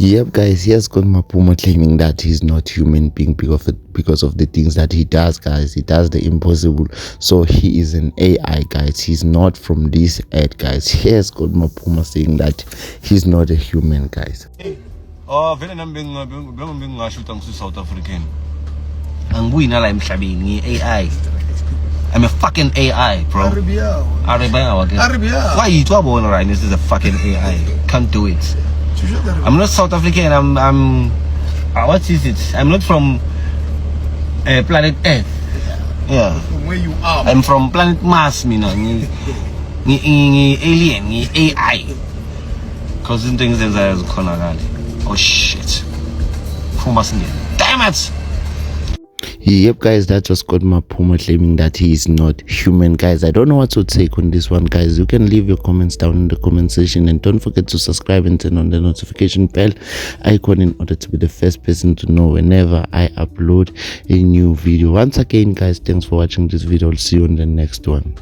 Yep, guys, here's got Mapuma claiming that he's not human being because of the things that he does, guys. He does the impossible. So he is an AI, guys. He's not from this earth, guys. Here's got Mapuma saying that he's not a human, guys. Oh, vele nami bengingasho ukuthi South African. Angibuyi nala emhlabeni AI. I'm a fucking AI, bro. Why you talk about right? This is a fucking AI. Can't do it. I'm not South African. I'm what is it? I'm not from planet Earth. Yeah. From where you are. I'm from planet Mars, me alien, AI. Cause in things as oh shit. Who mustn't get? Damn it! Yep, guys, that just got Mapuma claiming that he is not human, guys. I don't know what to take on this one, guys. You can leave your comments down in the comment section, and don't forget to subscribe and turn on the notification bell icon in order to be the first person to know whenever I upload a new video. Once again, guys, thanks for watching this video. I'll see you in the next one.